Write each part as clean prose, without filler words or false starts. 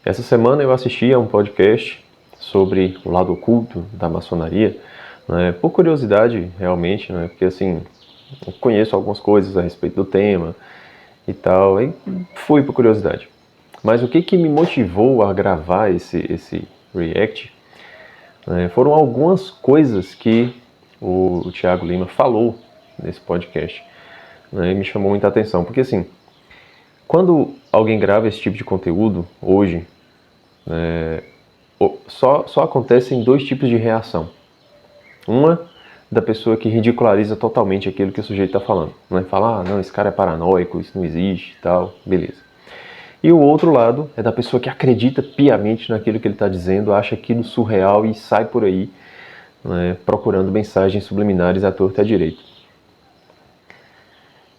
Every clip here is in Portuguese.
Essa semana eu assisti a um podcast sobre o lado oculto da maçonaria, né, por curiosidade realmente, né, porque assim, eu conheço algumas coisas a respeito do tema e tal, e fui por curiosidade. Mas o que me motivou a gravar esse react, né, foram algumas coisas que o Thiago Lima falou nesse podcast, né, e me chamou muita atenção, porque assim, quando alguém grava esse tipo de conteúdo hoje, só acontecem dois tipos de reação. Uma, da pessoa que ridiculariza totalmente aquilo que o sujeito está falando. Né? Fala, não, esse cara é paranoico, isso não existe e tal, beleza. E o outro lado é da pessoa que acredita piamente naquilo que ele está dizendo, acha aquilo surreal e sai por aí, né, procurando mensagens subliminares à torta e à direita.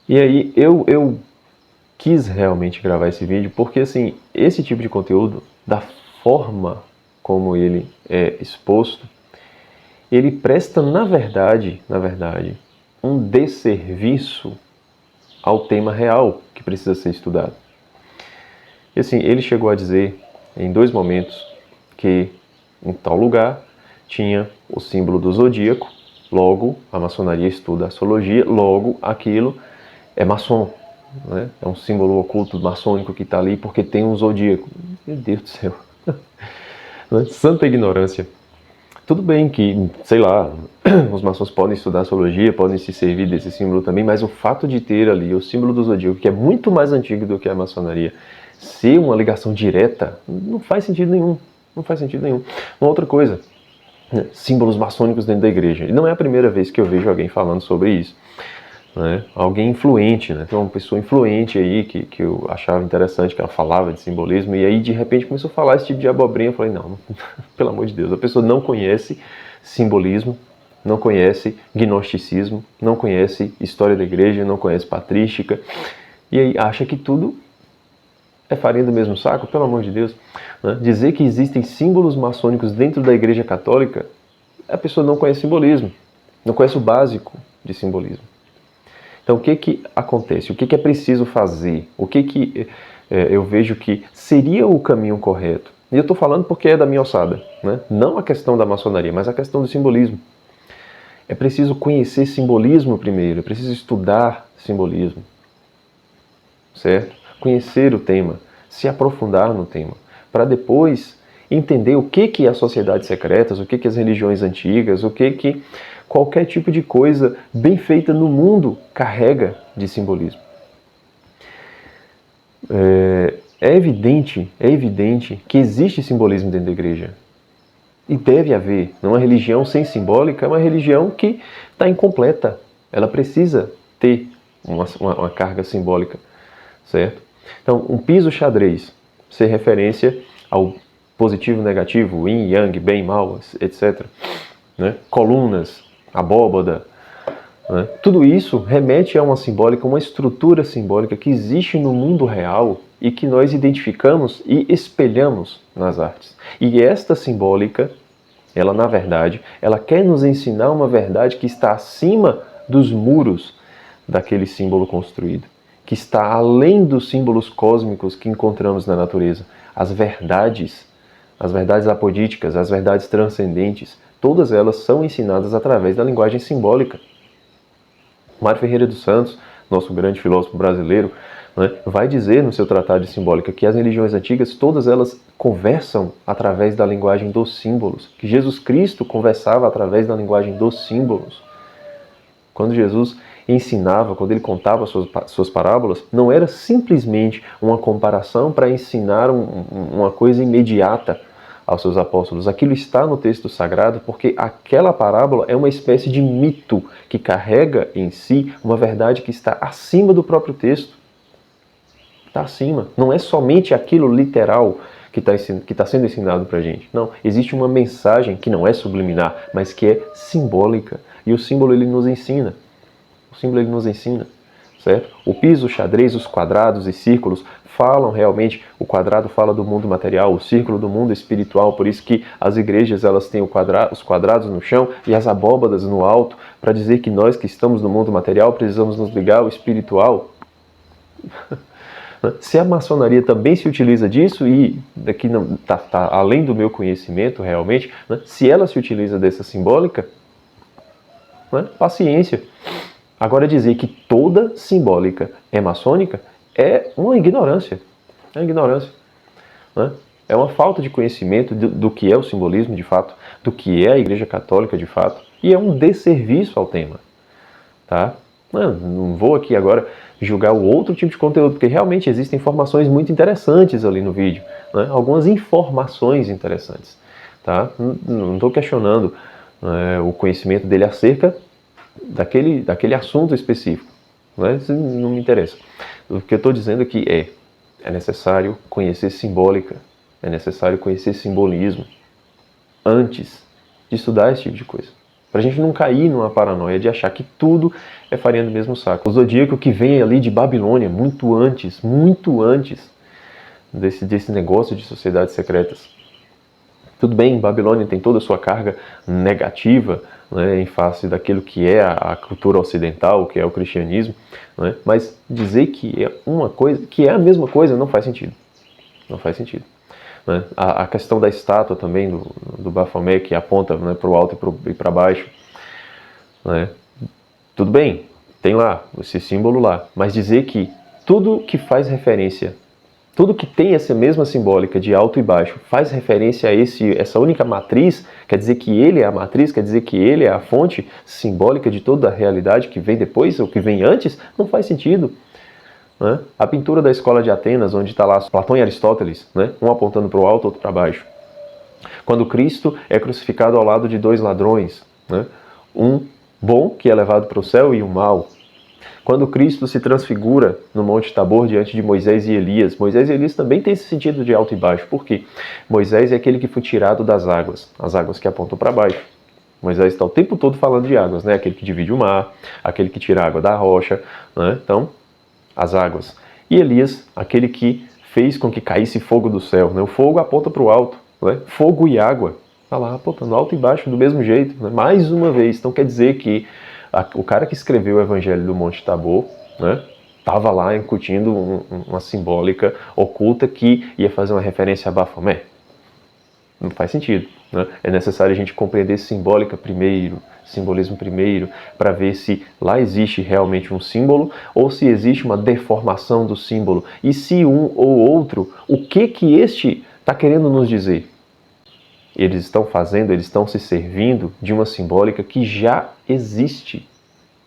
E aí eu quis realmente gravar esse vídeo porque assim, esse tipo de conteúdo, da forma como ele é exposto, ele presta, na verdade, um desserviço ao tema real que precisa ser estudado. E assim, ele chegou a dizer, em dois momentos, que em tal lugar tinha o símbolo do zodíaco, logo a maçonaria estuda a astrologia, logo aquilo é maçom, né? É um símbolo oculto maçônico que está ali porque tem um zodíaco. Meu Deus do céu. Santa ignorância. Tudo bem que, sei lá, os maçons podem estudar astrologia, podem se servir desse símbolo também, mas o fato de ter ali o símbolo do zodíaco, que é muito mais antigo do que a maçonaria, ser uma ligação direta, não faz sentido nenhum. Não faz sentido nenhum. Uma outra coisa, símbolos maçônicos dentro da igreja. E não é a primeira vez que eu vejo alguém falando sobre isso. Né? Alguém influente, né? Tem uma pessoa influente aí que eu achava interessante, que ela falava de simbolismo, e aí de repente começou a falar esse tipo de abobrinha. Eu falei, não, pelo amor de Deus, a pessoa não conhece simbolismo, não conhece gnosticismo, não conhece história da igreja, não conhece patrística, e aí acha que tudo é farinha do mesmo saco, pelo amor de Deus. Né? Dizer que existem símbolos maçônicos dentro da igreja católica, a pessoa não conhece simbolismo, não conhece o básico de simbolismo. Então, o que acontece? O que é preciso fazer? O que eu vejo que seria o caminho correto? E eu estou falando porque é da minha alçada, né? Não a questão da maçonaria, mas a questão do simbolismo. É preciso conhecer simbolismo primeiro, é preciso estudar simbolismo, certo? Conhecer o tema, se aprofundar no tema, para depois entender o que as sociedades secretas, o que as religiões antigas, o que qualquer tipo de coisa bem feita no mundo carrega de simbolismo. É evidente que existe simbolismo dentro da igreja. E deve haver. Uma religião sem simbólica é uma religião que está incompleta. Ela precisa ter uma carga simbólica, certo? Então, um piso xadrez, ser referência ao positivo, negativo, yin, yang, bem, mal, etc. Né? Colunas, abóbada, né? Tudo isso remete a uma simbólica, uma estrutura simbólica que existe no mundo real e que nós identificamos e espelhamos nas artes. E esta simbólica, ela na verdade, ela quer nos ensinar uma verdade que está acima dos muros daquele símbolo construído, que está além dos símbolos cósmicos que encontramos na natureza. As verdades apodíticas, as verdades transcendentes, todas elas são ensinadas através da linguagem simbólica. Mário Ferreira dos Santos, nosso grande filósofo brasileiro, né, vai dizer no seu Tratado de Simbólica que as religiões antigas, todas elas conversam através da linguagem dos símbolos, que Jesus Cristo conversava através da linguagem dos símbolos. Quando Jesus ensinava, quando ele contava suas parábolas, não era simplesmente uma comparação para ensinar uma coisa imediata aos seus apóstolos. Aquilo está no texto sagrado porque aquela parábola é uma espécie de mito que carrega em si uma verdade que está acima do próprio texto. Está acima. Não é somente aquilo literal que está sendo ensinado para a gente. Não, existe uma mensagem que não é subliminar, mas que é simbólica. E o símbolo ele nos ensina. O símbolo ele nos ensina, certo? O piso, o xadrez, os quadrados e círculos falam realmente, o quadrado fala do mundo material, o círculo do mundo espiritual, por isso que as igrejas elas têm os quadrados no chão e as abóbadas no alto, para dizer que nós que estamos no mundo material precisamos nos ligar ao espiritual. né? Se a maçonaria também se utiliza disso, e daqui não tá além do meu conhecimento realmente, né? Se ela se utiliza dessa simbólica, né? Paciência. Agora dizer que toda simbólica é maçônica é uma ignorância. É uma ignorância. Né? É uma falta de conhecimento do que é o simbolismo de fato, do que é a Igreja Católica de fato, e é um desserviço ao tema. Tá? Não vou aqui agora julgar o outro tipo de conteúdo, porque realmente existem informações muito interessantes ali no vídeo, né? Algumas informações interessantes. Tá? Não estou questionando o conhecimento dele acerca daquele assunto específico. Né? Isso não me interessa. O que eu estou dizendo aqui é necessário conhecer simbólica, é necessário conhecer simbolismo antes de estudar esse tipo de coisa. Pra gente não cair numa paranoia de achar que tudo é farinha do mesmo saco. O zodíaco que vem ali de Babilônia, muito antes desse negócio de sociedades secretas. Tudo bem, Babilônia tem toda a sua carga negativa, né, em face daquilo que é a cultura ocidental, que é o cristianismo, né, mas dizer que é uma coisa, que é a mesma coisa, não faz sentido. Não faz sentido. Né? A questão da estátua também, do Baphomet, que aponta, né, para o alto e para baixo. Né? Tudo bem, tem lá, esse símbolo lá, mas dizer que tudo que faz referência, tudo que tem essa mesma simbólica de alto e baixo, faz referência a essa única matriz, quer dizer que ele é a matriz, quer dizer que ele é a fonte simbólica de toda a realidade que vem depois, ou que vem antes, não faz sentido. Né? A pintura da escola de Atenas, onde está lá Platão e Aristóteles, né? Um apontando para o alto, outro para baixo. Quando Cristo é crucificado ao lado de dois ladrões, né? Um bom, que é levado para o céu, e um mau. Quando Cristo se transfigura no Monte Tabor diante de Moisés e Elias, Moisés e Elias também têm esse sentido de alto e baixo. Por quê? Moisés é aquele que foi tirado das águas, as águas que apontam para baixo. Moisés está o tempo todo falando de águas, né? Aquele que divide o mar, aquele que tira a água da rocha, né? Então, as águas. E Elias, aquele que fez com que caísse fogo do céu. Né? O fogo aponta para o alto. Né? Fogo e água. Está lá apontando alto e baixo do mesmo jeito. Né? Mais uma vez. Então quer dizer que o cara que escreveu o Evangelho do Monte Tabor, né, estava lá incutindo uma simbólica oculta que ia fazer uma referência a Baphomet. Não faz sentido. Né? É necessário a gente compreender simbólica primeiro, simbolismo primeiro, para ver se lá existe realmente um símbolo ou se existe uma deformação do símbolo. E se um ou outro, o que este está querendo nos dizer? Eles estão fazendo, eles estão se servindo de uma simbólica que já existe,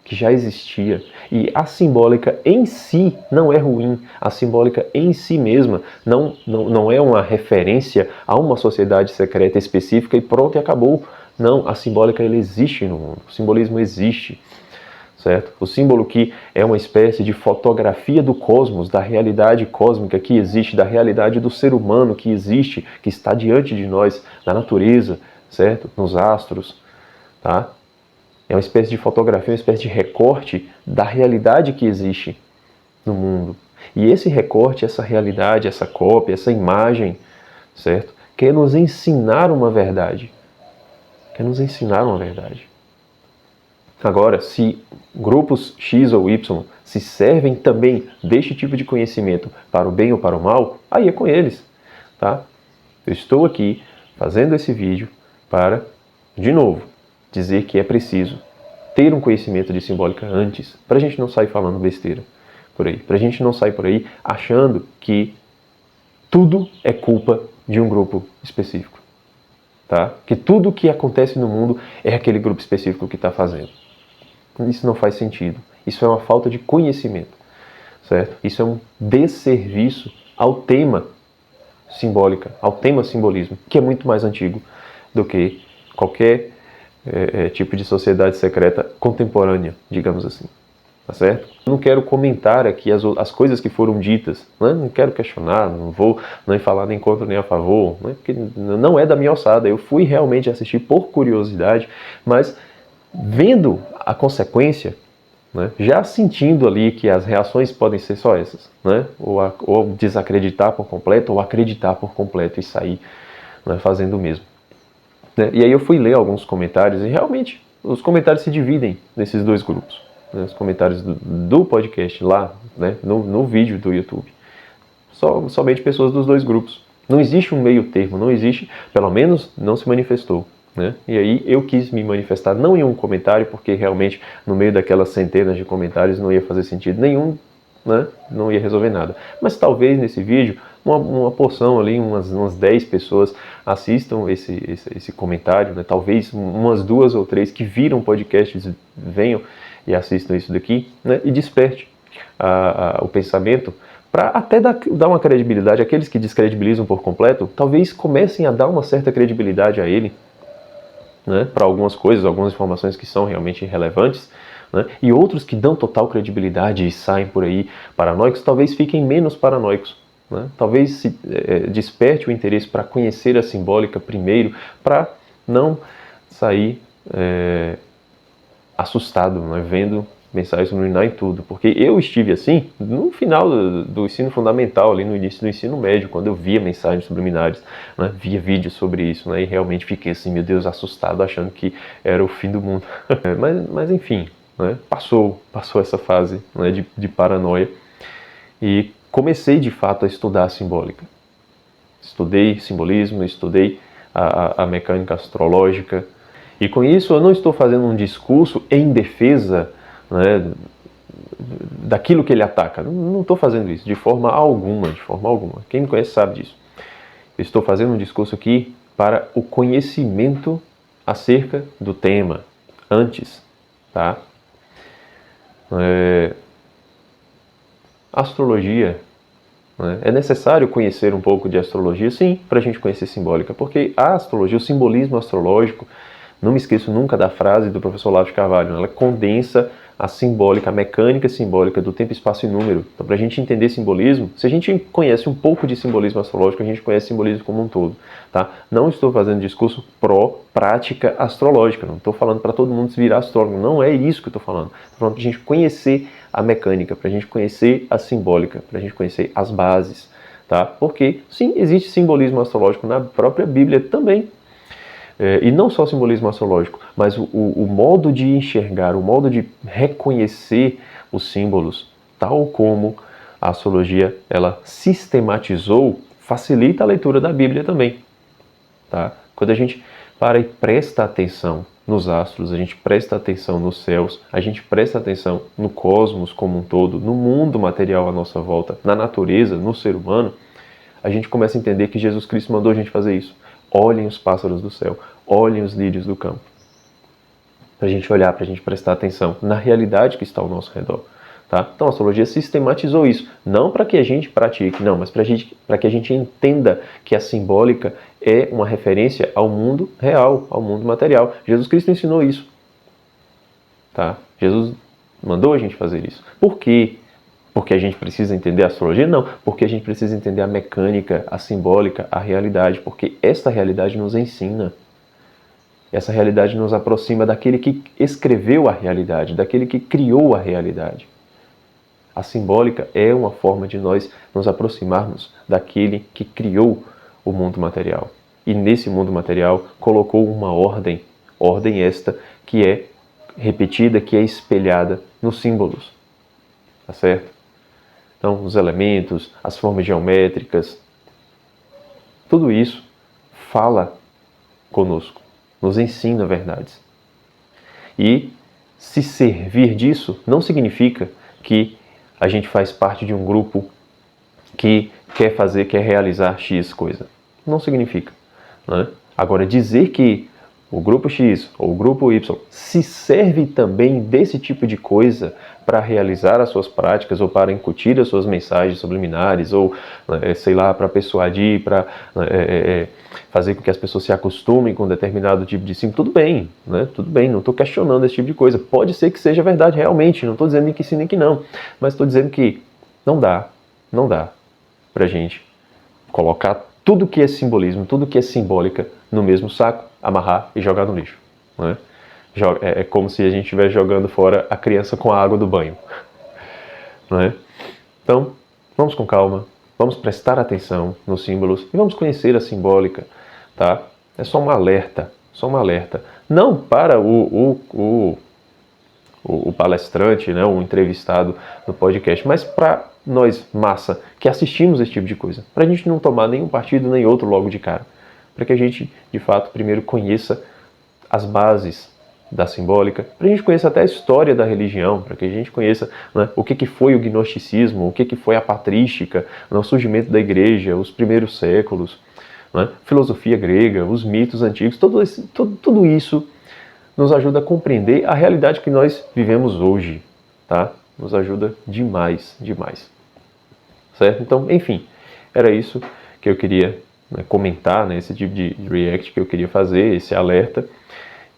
que já existia. E a simbólica em si não é ruim. A simbólica em si mesma não é uma referência a uma sociedade secreta específica e pronto, e acabou. Não, a simbólica ela existe no mundo. O simbolismo existe, certo? O símbolo que é uma espécie de fotografia do cosmos, da realidade cósmica que existe, da realidade do ser humano que existe, que está diante de nós, na natureza, certo? Nos astros, tá? É uma espécie de fotografia, uma espécie de recorte da realidade que existe no mundo. E esse recorte, essa realidade, essa cópia, essa imagem, certo? Quer nos ensinar uma verdade. Quer nos ensinar uma verdade. Agora, se grupos X ou Y se servem também deste tipo de conhecimento para o bem ou para o mal, aí é com eles, tá? Eu estou aqui fazendo esse vídeo para, de novo, dizer que é preciso ter um conhecimento de simbólica antes, para a gente não sair falando besteira por aí, para a gente não sair por aí achando que tudo é culpa de um grupo específico, tá? Que tudo que acontece no mundo é aquele grupo específico que está fazendo. Isso não faz sentido. Isso é uma falta de conhecimento, certo? Isso é um desserviço ao tema simbólica, ao tema simbolismo, que é muito mais antigo do que qualquer tipo de sociedade secreta contemporânea, digamos assim. Tá certo? Eu não quero comentar aqui as coisas que foram ditas, né? Não quero questionar, não vou nem falar nem contra nem a favor, né? Porque não é da minha alçada. Eu fui realmente assistir por curiosidade, mas vendo a consequência, né? Já sentindo ali que as reações podem ser só essas, né? Ou desacreditar por completo, ou acreditar por completo e sair, né, fazendo o mesmo. Né? E aí eu fui ler alguns comentários e realmente os comentários se dividem nesses dois grupos. Né? Os comentários do podcast lá, né, no vídeo do YouTube. somente pessoas dos dois grupos. Não existe um meio termo, não existe, pelo menos não se manifestou. Né? E aí eu quis me manifestar não em um comentário, porque realmente no meio daquelas centenas de comentários não ia fazer sentido nenhum, né? Não ia resolver nada. Mas talvez nesse vídeo uma porção ali, umas 10 pessoas assistam esse comentário, né? Talvez umas 2 ou 3 que viram o podcast venham e assistam isso daqui, né? E desperte o pensamento para até dar uma credibilidade àqueles que descredibilizam por completo, talvez comecem a dar uma certa credibilidade a ele, né, para algumas coisas, algumas informações que são realmente relevantes, né, e outros que dão total credibilidade e saem por aí paranoicos, talvez fiquem menos paranoicos. Né, talvez desperte o interesse para conhecer a simbólica primeiro, para não sair assustado, né, vendo mensagem subliminar em tudo, porque eu estive assim no final do ensino fundamental, ali no início do ensino médio, quando eu via mensagens subliminares, né, via vídeos sobre isso, né, e realmente fiquei assim, meu Deus, assustado, achando que era o fim do mundo. mas enfim, né, passou essa fase, né, de paranoia, e comecei de fato a estudar a simbólica. Estudei simbolismo, estudei a mecânica astrológica, e com isso eu não estou fazendo um discurso em defesa, né, daquilo que ele ataca. Não estou fazendo isso de forma alguma, Quem me conhece sabe disso. Eu estou fazendo um discurso aqui para o conhecimento acerca do tema, antes, tá? Astrologia, né? É necessário conhecer um pouco de astrologia, sim, para a gente conhecer simbólica, porque a astrologia, o simbolismo astrológico, não me esqueço nunca da frase do professor Olavo de Carvalho, ela condensa a simbólica, a mecânica simbólica do tempo, espaço e número. Então, para a gente entender simbolismo, se a gente conhece um pouco de simbolismo astrológico, a gente conhece simbolismo como um todo. Tá? Não estou fazendo discurso pró-prática astrológica, não estou falando para todo mundo se virar astrólogo, não é isso que eu estou falando. Estou falando para a gente conhecer a mecânica, para a gente conhecer a simbólica, para a gente conhecer as bases. Tá? Porque, sim, existe simbolismo astrológico na própria Bíblia também. E não só o simbolismo astrológico, mas o modo de enxergar, o modo de reconhecer os símbolos, tal como a astrologia ela sistematizou, facilita a leitura da Bíblia também. Tá? Quando a gente para e presta atenção nos astros, a gente presta atenção nos céus, a gente presta atenção no cosmos como um todo, no mundo material à nossa volta, na natureza, no ser humano, a gente começa a entender que Jesus Cristo mandou a gente fazer isso. Olhem os pássaros do céu, olhem os lírios do campo. Para a gente olhar, para a gente prestar atenção na realidade que está ao nosso redor. Tá? Então a astrologia sistematizou isso, não para que a gente pratique, não, mas para que a gente entenda que a simbólica é uma referência ao mundo real, ao mundo material. Jesus Cristo ensinou isso. Tá? Jesus mandou a gente fazer isso. Por quê? Porque a gente precisa entender a astrologia? Não, porque a gente precisa entender a mecânica, a simbólica, a realidade, porque esta realidade nos ensina. Essa realidade nos aproxima daquele que escreveu a realidade, daquele que criou a realidade. A simbólica é uma forma de nós nos aproximarmos daquele que criou o mundo material. E nesse mundo material colocou uma ordem esta que é repetida, que é espelhada nos símbolos. Tá certo? Então, os elementos, as formas geométricas, tudo isso fala conosco, nos ensina verdades. E se servir disso não significa que a gente faz parte de um grupo que quer realizar X coisa. Não significa. Né? Agora, dizer que o grupo X ou o grupo Y se serve também desse tipo de coisa para realizar as suas práticas ou para incutir as suas mensagens subliminares ou, sei lá, para persuadir, para fazer com que as pessoas se acostumem com determinado tipo de símbolo, tudo bem, né? Tudo bem, não estou questionando esse tipo de coisa. Pode ser que seja verdade realmente, não estou dizendo nem que sim nem que não, mas estou dizendo que não dá para a gente colocar tudo que é simbolismo, tudo que é simbólica no mesmo saco, amarrar e jogar no lixo. Né? É como se a gente estivesse jogando fora a criança com a água do banho. Né? Então, vamos com calma, vamos prestar atenção nos símbolos e vamos conhecer a simbólica. Tá? É só um alerta, Não para o palestrante, né, o entrevistado no podcast, mas para nós, massa, que assistimos esse tipo de coisa, para a gente não tomar nenhum partido nem outro logo de cara, para que a gente, de fato, primeiro conheça as bases da simbólica, para a gente conheça até a história da religião, para que a gente conheça, né, o que foi o gnosticismo, o que foi a patrística, né, o surgimento da igreja, os primeiros séculos, né, filosofia grega, os mitos antigos, tudo isso nos ajuda a compreender a realidade que nós vivemos hoje, tá? Nos ajuda demais, demais. Certo? Então, enfim, era isso que eu queria, né, comentar, né, esse tipo de react que eu queria fazer, esse alerta.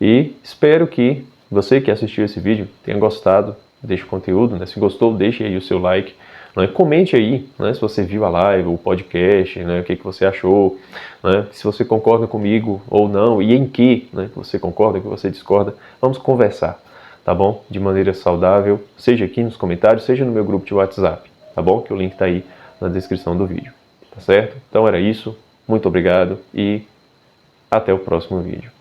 E espero que você que assistiu esse vídeo tenha gostado deste conteúdo, né? Se gostou, deixe aí o seu like, né? Comente aí, né, se você viu a live, o podcast, né, o que você achou, né, se você concorda comigo ou não, e em que, né, você concorda, que você discorda. Vamos conversar, tá bom? De maneira saudável, seja aqui nos comentários, seja no meu grupo de WhatsApp, tá bom? Que o link está aí na descrição do vídeo, tá certo? Então era isso, muito obrigado e até o próximo vídeo.